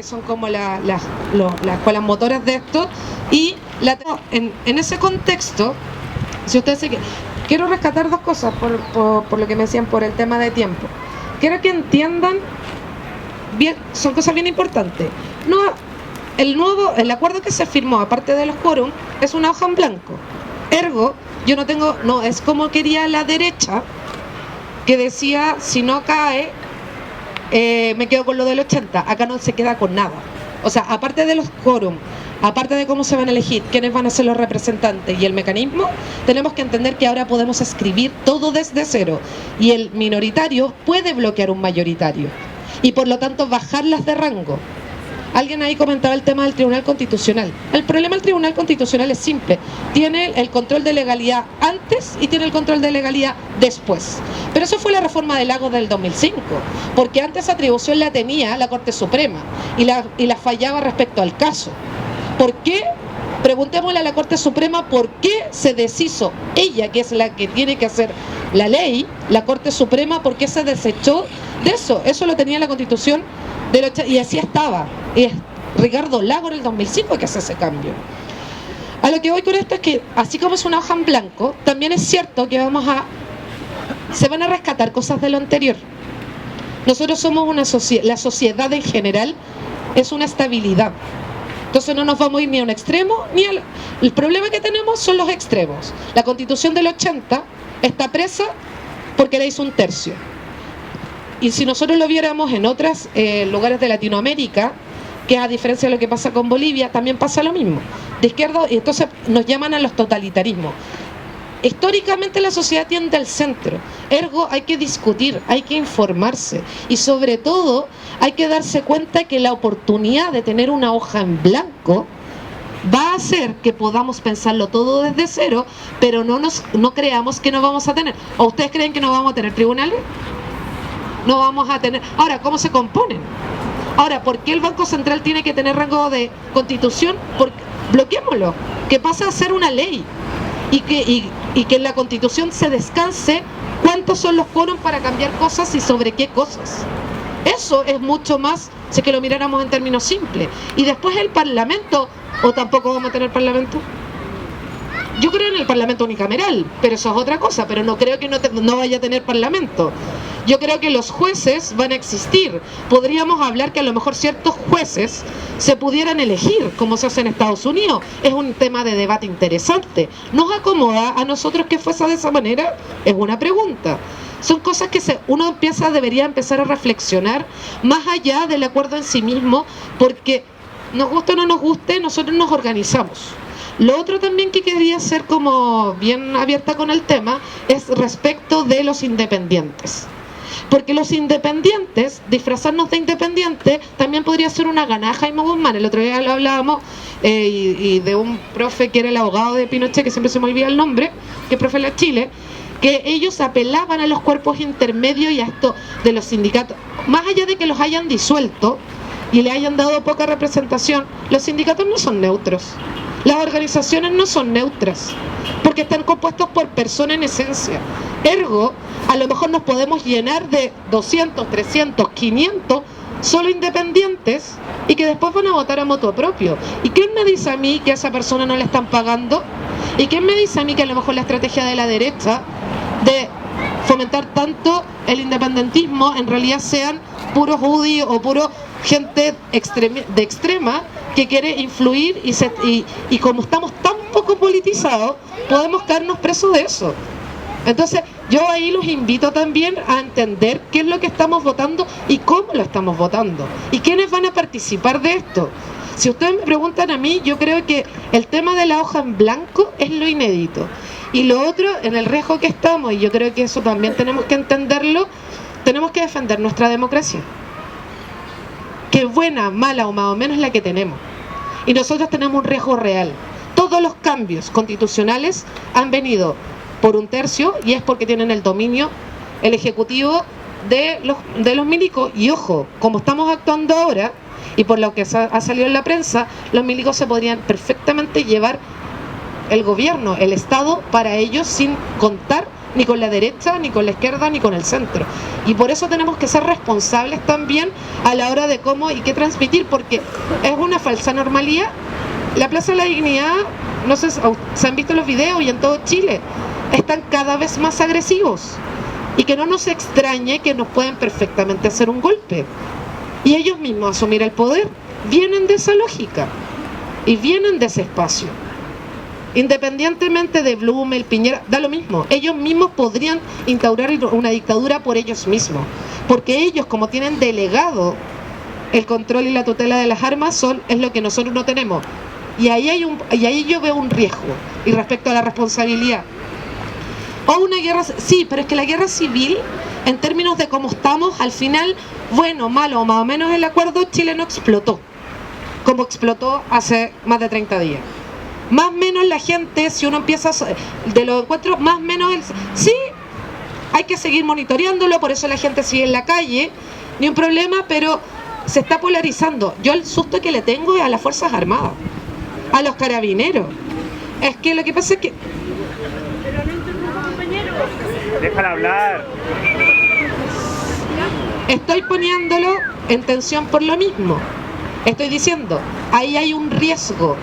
son como las motoras de esto, y en ese contexto, si ustedes se quiero rescatar dos cosas por lo que me decían por el tema de tiempo. Quiero que entiendan bien, son cosas bien importantes. No, el acuerdo que se firmó, aparte de los quórum, es una hoja en blanco. Ergo, yo no tengo, no, es como quería la derecha, que decía, si no cae, me quedo con lo del 80. Acá no se queda con nada. O sea, aparte de los quórum, aparte de cómo se van a elegir, quiénes van a ser los representantes y el mecanismo, tenemos que entender que ahora podemos escribir todo desde cero. Y el minoritario puede bloquear un mayoritario. Y por lo tanto bajarlas de rango. Alguien ahí comentaba el tema del Tribunal Constitucional. El problema del Tribunal Constitucional es simple. Tiene el control de legalidad antes y tiene el control de legalidad después. Pero eso fue la reforma de Lagos del 2005, porque antes esa atribución la tenía la Corte Suprema y la fallaba respecto al caso. ¿Por qué? Preguntémosle a la Corte Suprema por qué se deshizo ella, que es la que tiene que hacer la ley, la Corte Suprema, por qué se desechó de eso. Eso lo tenía la Constitución y así estaba. Y es Ricardo Lagos en el 2005 que hace ese cambio. A lo que voy con esto es que, así como es una hoja en blanco, también es cierto que se van a rescatar cosas de lo anterior. Nosotros somos la sociedad en general es una estabilidad. Entonces no nos vamos a ir ni a un extremo ni al... El problema que tenemos son los extremos. La Constitución del 80 está presa porque la hizo un tercio. Y si nosotros lo viéramos en otros lugares de Latinoamérica, que a diferencia de lo que pasa con Bolivia, también pasa lo mismo. De izquierda, y entonces nos llaman a los totalitarismos. Históricamente la sociedad tiende al centro. Ergo, hay que discutir, hay que informarse. Y sobre todo, hay que darse cuenta que la oportunidad de tener una hoja en blanco va a hacer que podamos pensarlo todo desde cero, pero no creamos que no vamos a tener. ¿O ustedes creen que no vamos a tener tribunales? No vamos a tener... Ahora, ¿cómo se componen? Ahora, ¿por qué el Banco Central tiene que tener rango de constitución? Bloqueémoslo, que pase a ser una ley y que en la Constitución se descanse cuántos son los quórum para cambiar cosas y sobre qué cosas. Eso es mucho más, si es que lo miráramos en términos simples. Y después el Parlamento, ¿o tampoco vamos a tener Parlamento? Yo creo en el Parlamento unicameral, pero eso es otra cosa, pero no creo que no vaya a tener Parlamento. Yo creo que los jueces van a existir. Podríamos hablar que a lo mejor ciertos jueces se pudieran elegir, como se hace en Estados Unidos. Es un tema de debate interesante. ¿Nos acomoda a nosotros que fuese de esa manera? Es una pregunta. Son cosas que uno debería empezar a reflexionar más allá del acuerdo en sí mismo, porque nos guste o no nos guste, nosotros nos organizamos. Lo otro también que quería ser como bien abierta con el tema es respecto de los independientes. Porque los independientes, disfrazarnos de independientes, también podría ser una ganaja y Guzmán. El otro día lo hablábamos y de un profe que era el abogado de Pinochet, que siempre se me olvida el nombre, que es profe de la Chile, que ellos apelaban a los cuerpos intermedios y a esto de los sindicatos. Más allá de que los hayan disuelto y le hayan dado poca representación, los sindicatos no son neutros. Las organizaciones no son neutras, porque están compuestos por personas en esencia. Ergo, a lo mejor nos podemos llenar de 200, 300, 500 solo independientes y que después van a votar a motu propio. ¿Y quién me dice a mí que a esa persona no le están pagando? ¿Y quién me dice a mí que a lo mejor la estrategia de la derecha de fomentar tanto el independentismo en realidad sean puros UDI o puro gente de extrema que quiere influir y como estamos tan poco politizados, podemos caernos presos de eso? Entonces, yo ahí los invito también a entender qué es lo que estamos votando y cómo lo estamos votando. Y quiénes van a participar de esto. Si ustedes me preguntan a mí, yo creo que el tema de la hoja en blanco es lo inédito. Y lo otro, en el riesgo que estamos, y yo creo que eso también tenemos que entenderlo, tenemos que defender nuestra democracia. Que buena, mala o más o menos la que tenemos. Y nosotros tenemos un riesgo real. Todos los cambios constitucionales han venido por un tercio y es porque tienen el dominio, el ejecutivo de los milicos. Y ojo, como estamos actuando ahora, y por lo que ha salido en la prensa, los milicos se podrían perfectamente llevar el gobierno, el Estado, para ellos, sin contar ni con la derecha, ni con la izquierda, ni con el centro. Y por eso tenemos que ser responsables también a la hora de cómo y qué transmitir, porque es una falsa normalidad. La Plaza de la Dignidad, no sé, se han visto los videos y en todo Chile, están cada vez más agresivos. Y que no nos extrañe que nos pueden perfectamente hacer un golpe. Y ellos mismos asumir el poder. Vienen de esa lógica. Y vienen de ese espacio. Independientemente de Blumel, Piñera, da lo mismo. Ellos mismos podrían instaurar una dictadura por ellos mismos. Porque ellos, como tienen delegado el control y la tutela de las armas, es lo que nosotros no tenemos. Y ahí yo veo un riesgo. Y respecto a la responsabilidad. O una guerra, sí, pero es que la guerra civil, en términos de cómo estamos, al final, bueno, malo, más o menos el acuerdo chileno explotó, como explotó hace más de 30 días. Más o menos la gente, si uno empieza de los encuentros, más o menos, sí, hay que seguir monitoreándolo, por eso la gente sigue en la calle, ni un problema, pero se está polarizando. Yo el susto que le tengo es a las Fuerzas Armadas, a los carabineros. Es que lo que pasa es que... Déjala hablar. Estoy poniéndolo en tensión por lo mismo. Estoy diciendo, ahí hay un riesgo.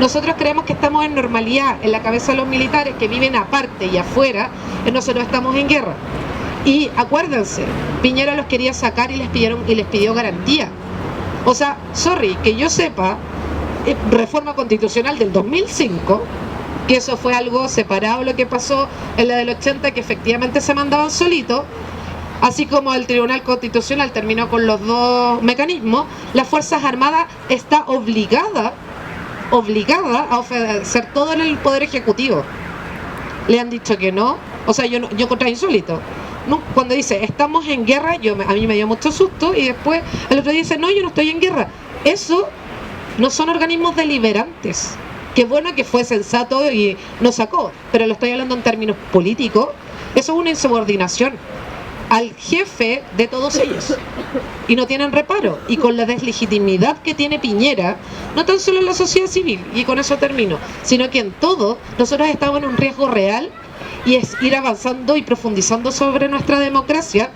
Nosotros creemos que estamos en normalidad, en la cabeza de los militares que viven aparte y afuera, nosotros estamos en guerra. Y acuérdense, Piñera los quería sacar y les pidió garantía. O sea, sorry, que yo sepa, reforma constitucional del 2005, que eso fue algo separado lo que pasó en la del 80, que efectivamente se mandaban solitos, así como el Tribunal Constitucional terminó con los dos mecanismos. Las Fuerzas Armadas está obligada a ofrecer todo en el Poder Ejecutivo. Le han dicho que no, o sea, yo encontré insólito. No, cuando dice, estamos en guerra, a mí me dio mucho susto, y después el otro día dice, no, yo no estoy en guerra. Eso no son organismos deliberantes. Qué bueno que fue sensato y nos sacó, pero lo estoy hablando en términos políticos. Eso es una insubordinación al jefe de todos ellos. Y no tienen reparo. Y con la deslegitimidad que tiene Piñera, no tan solo en la sociedad civil, y con eso termino, sino que en todo, nosotros estamos en un riesgo real, y es ir avanzando y profundizando sobre nuestra democracia.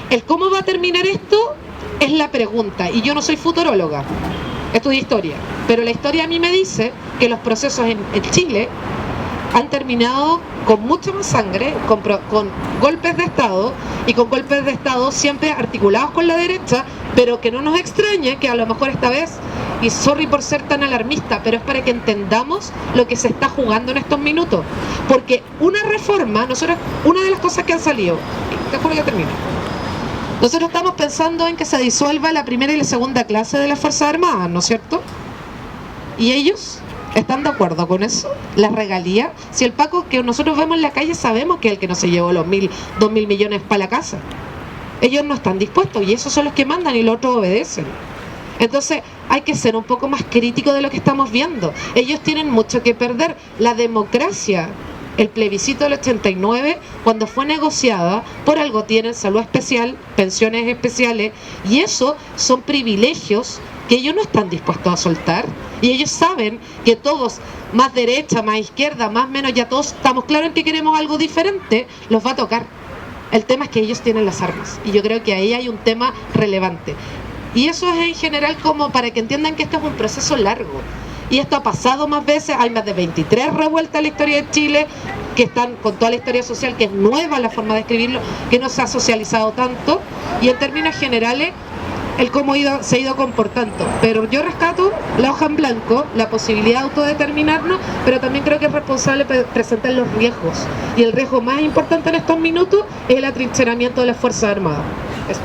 El cómo va a terminar esto es la pregunta, y yo no soy futuróloga, estudio historia, pero la historia a mí me dice que los procesos en Chile han terminado con mucha más sangre, con golpes de Estado, y con golpes de Estado siempre articulados con la derecha, pero que no nos extrañe que a lo mejor esta vez, y sorry por ser tan alarmista, pero es para que entendamos lo que se está jugando en estos minutos. Porque una reforma, una de las cosas que han salido, te juro que termino, nosotros estamos pensando en que se disuelva la primera y la segunda clase de las Fuerzas Armadas, ¿no es cierto? ¿Y ellos están de acuerdo con eso? ¿Las regalías? Si el Paco que nosotros vemos en la calle sabemos que es el que no se llevó los 2.000 millones para la casa. Ellos no están dispuestos, y esos son los que mandan y los otros obedecen. Entonces hay que ser un poco más crítico de lo que estamos viendo. Ellos tienen mucho que perder. La democracia, el plebiscito del 89, cuando fue negociada, por algo tienen salud especial, pensiones especiales, y eso son privilegios que ellos no están dispuestos a soltar. Y ellos saben que todos, más derecha, más izquierda, más menos, ya todos estamos claros en que queremos algo diferente, los va a tocar. El tema es que ellos tienen las armas, y yo creo que ahí hay un tema relevante. Y eso es en general como para que entiendan que esto es un proceso largo. Y esto ha pasado más veces, hay más de 23 revueltas en la historia de Chile, que están con toda la historia social, que es nueva la forma de escribirlo, que no se ha socializado tanto, y en términos generales, el cómo se ha ido comportando. Pero yo rescato la hoja en blanco, la posibilidad de autodeterminarnos, pero también creo que es responsable presentar los riesgos. Y el riesgo más importante en estos minutos es el atrincheramiento de las Fuerzas Armadas. Eso.